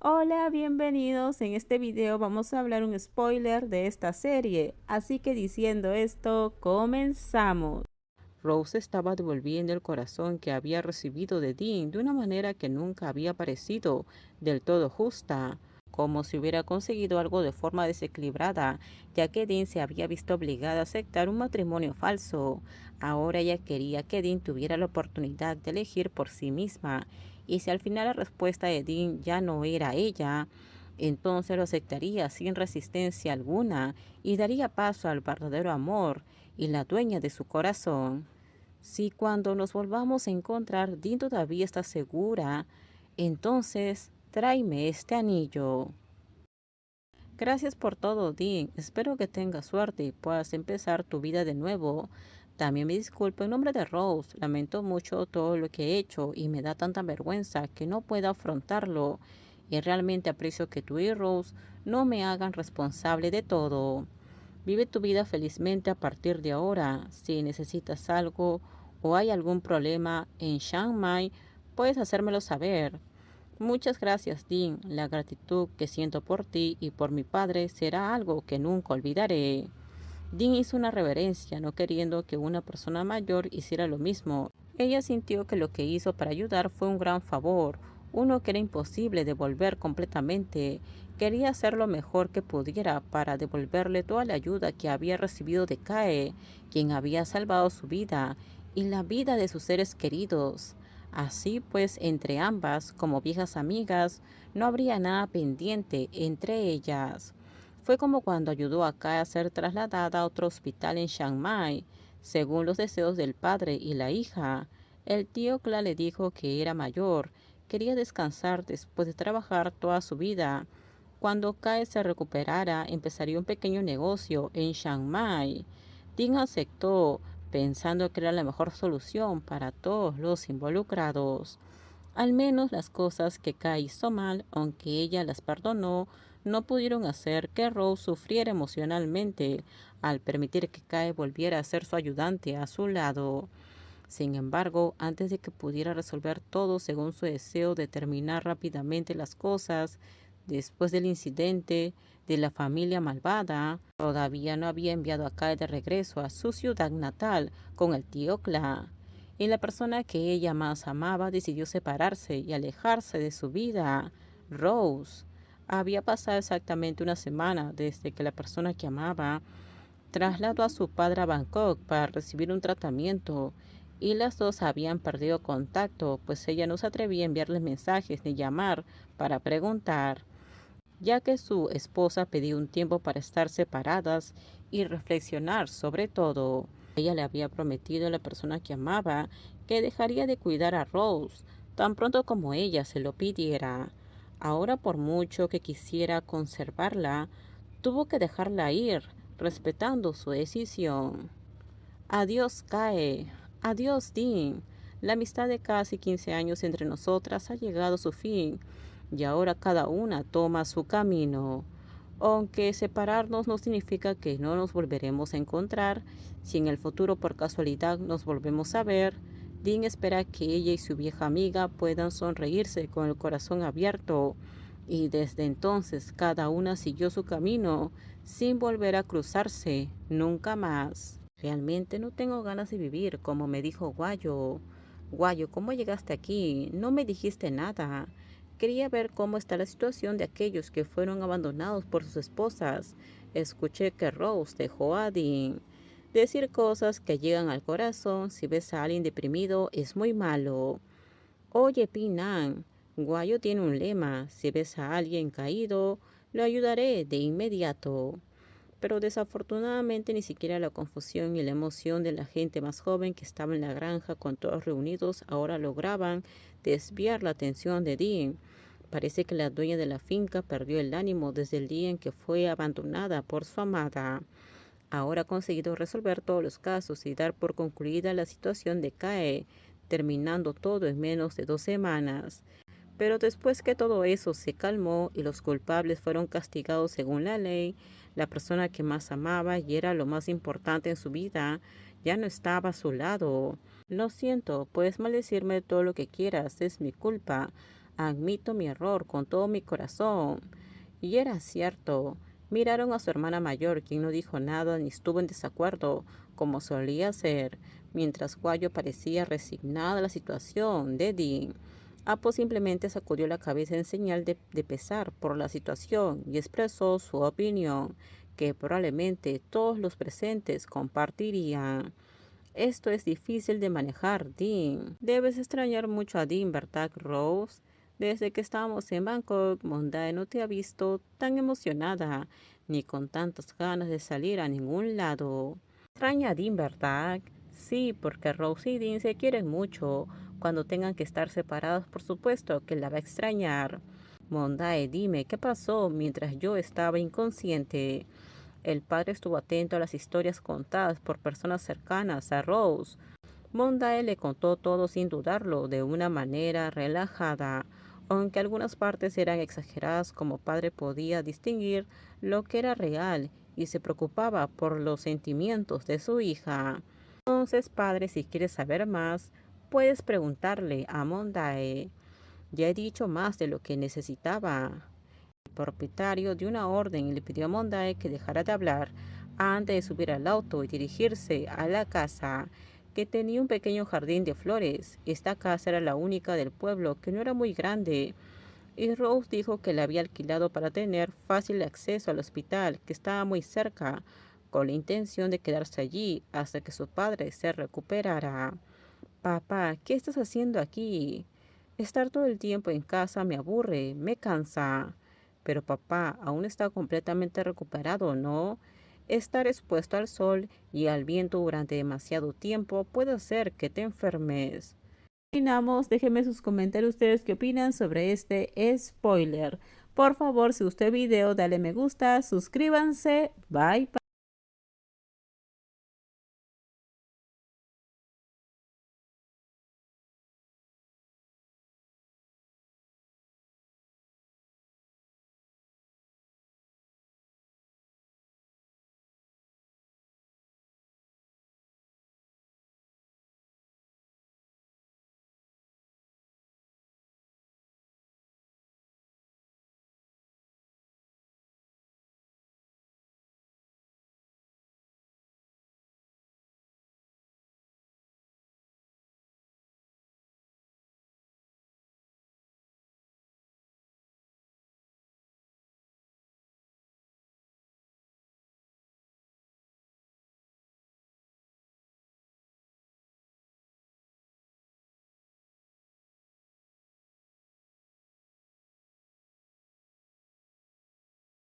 Hola, bienvenidos. En este video vamos a hablar un spoiler de esta serie, así que diciendo esto, comenzamos. Rose estaba devolviendo el corazón que había recibido de Dean de una manera que nunca había parecido del todo justa, como si hubiera conseguido algo de forma desequilibrada, ya que Dean se había visto obligada a aceptar un matrimonio falso. Ahora ella quería que Dean tuviera la oportunidad de elegir por sí misma, y si al final la respuesta de Dean ya no era ella, entonces lo aceptaría sin resistencia alguna y daría paso al verdadero amor y la dueña de su corazón. Si cuando nos volvamos a encontrar Dean todavía está segura, entonces tráeme este anillo. Gracias por todo, Dean. Espero que tengas suerte y puedas empezar tu vida de nuevo. También me disculpo en nombre de Rose. Lamento mucho todo lo que he hecho y me da tanta vergüenza que no pueda afrontarlo. Y realmente aprecio que tú y Rose no me hagan responsable de todo. Vive tu vida felizmente a partir de ahora. Si necesitas algo o hay algún problema en Chiang Mai, puedes hacérmelo saber. Muchas gracias, Dean. La gratitud que siento por ti y por mi padre será algo que nunca olvidaré. Dean hizo una reverencia, no queriendo que una persona mayor hiciera lo mismo. Ella sintió que lo que hizo para ayudar fue un gran favor, uno que era imposible devolver completamente. Quería hacer lo mejor que pudiera para devolverle toda la ayuda que había recibido de Kae, quien había salvado su vida y la vida de sus seres queridos. Así pues, entre ambas, como viejas amigas, no habría nada pendiente entre ellas. Fue como cuando ayudó a Kai a ser trasladada a otro hospital en Chiang Mai, según los deseos del padre y la hija. El tío Kla le dijo que era mayor, quería descansar después de trabajar toda su vida. Cuando Kai se recuperara, empezaría un pequeño negocio en Chiang Mai. Dean aceptó, pensando que era la mejor solución para todos los involucrados. Al menos las cosas que Kai hizo mal, aunque ella las perdonó, no pudieron hacer que Rose sufriera emocionalmente al permitir que Kai volviera a ser su ayudante a su lado. Sin embargo, antes de que pudiera resolver todo según su deseo de terminar rápidamente las cosas, después del incidente de la familia malvada, todavía no había enviado a Kai de regreso a su ciudad natal con el tío Kla. Y la persona que ella más amaba decidió separarse y alejarse de su vida, Rose. Había pasado exactamente una semana desde que la persona que amaba trasladó a su padre a Bangkok para recibir un tratamiento y las dos habían perdido contacto, pues ella no se atrevía a enviarle mensajes ni llamar para preguntar, ya que su esposa pedía un tiempo para estar separadas y reflexionar sobre todo. Ella le había prometido a la persona que amaba que dejaría de cuidar a Rose tan pronto como ella se lo pidiera. Ahora, por mucho que quisiera conservarla, tuvo que dejarla ir, respetando su decisión. Adiós, Kae. Adiós, Dean. La amistad de casi 15 años entre nosotras ha llegado a su fin y ahora cada una toma su camino. Aunque separarnos no significa que no nos volveremos a encontrar, si en el futuro por casualidad nos volvemos a ver, Dean espera que ella y su vieja amiga puedan sonreírse con el corazón abierto. Y desde entonces cada una siguió su camino sin volver a cruzarse nunca más. Realmente no tengo ganas de vivir, como me dijo Guayo. Guayo, ¿cómo llegaste aquí? No me dijiste nada. Quería ver cómo está la situación de aquellos que fueron abandonados por sus esposas. Escuché que Rose dejó a Dean. Decir cosas que llegan al corazón si ves a alguien deprimido es muy malo. Oye, Pinan, Guayo tiene un lema: si ves a alguien caído, lo ayudaré de inmediato. Pero desafortunadamente ni siquiera la confusión y la emoción de la gente más joven que estaba en la granja con todos reunidos ahora lograban desviar la atención de Dean. Parece que la dueña de la finca perdió el ánimo desde el día en que fue abandonada por su amada. Ahora ha conseguido resolver todos los casos y dar por concluida la situación de Kae, terminando todo en menos de 2 semanas. Pero después que todo eso se calmó y los culpables fueron castigados según la ley, la persona que más amaba y era lo más importante en su vida ya no estaba a su lado. Lo siento, puedes maldecirme todo lo que quieras, es mi culpa. Admito mi error con todo mi corazón. Y era cierto. Miraron a su hermana mayor, quien no dijo nada ni estuvo en desacuerdo, como solía ser, mientras Guayo parecía resignada a la situación de Dean. Apo simplemente sacudió la cabeza en señal de pesar por la situación y expresó su opinión, que probablemente todos los presentes compartirían. Esto es difícil de manejar, Dean. Debes extrañar mucho a Dean, ¿verdad, Rose? Desde que estábamos en Bangkok, Mondae no te ha visto tan emocionada, ni con tantas ganas de salir a ningún lado. Extraña a Dean, ¿verdad? Sí, porque Rose y Dean se quieren mucho. Cuando tengan que estar separados, por supuesto que la va a extrañar. Mondae, dime, ¿qué pasó mientras yo estaba inconsciente? El padre estuvo atento a las historias contadas por personas cercanas a Rose. Mondae le contó todo sin dudarlo, de una manera relajada. Aunque algunas partes eran exageradas, como padre podía distinguir lo que era real y se preocupaba por los sentimientos de su hija. Entonces, padre, si quieres saber más, puedes preguntarle a Mondae. Ya he dicho más de lo que necesitaba. El propietario dio una orden y le pidió a Mondae que dejara de hablar antes de subir al auto y dirigirse a la casa, que tenía un pequeño jardín de flores. Esta casa era la única del pueblo, que no era muy grande, y Rose dijo que la había alquilado para tener fácil acceso al hospital, que estaba muy cerca, con la intención de quedarse allí hasta que su padre se recuperara. Papá, ¿qué estás haciendo aquí? Estar todo el tiempo en casa me aburre, me cansa. Pero papá aún está completamente recuperado, ¿no? Estar expuesto al sol y al viento durante demasiado tiempo puede hacer que te enfermes. Opinamos, déjenme sus comentarios ustedes qué opinan sobre este spoiler. Por favor, si gustó el video, dale me gusta, suscríbanse, bye.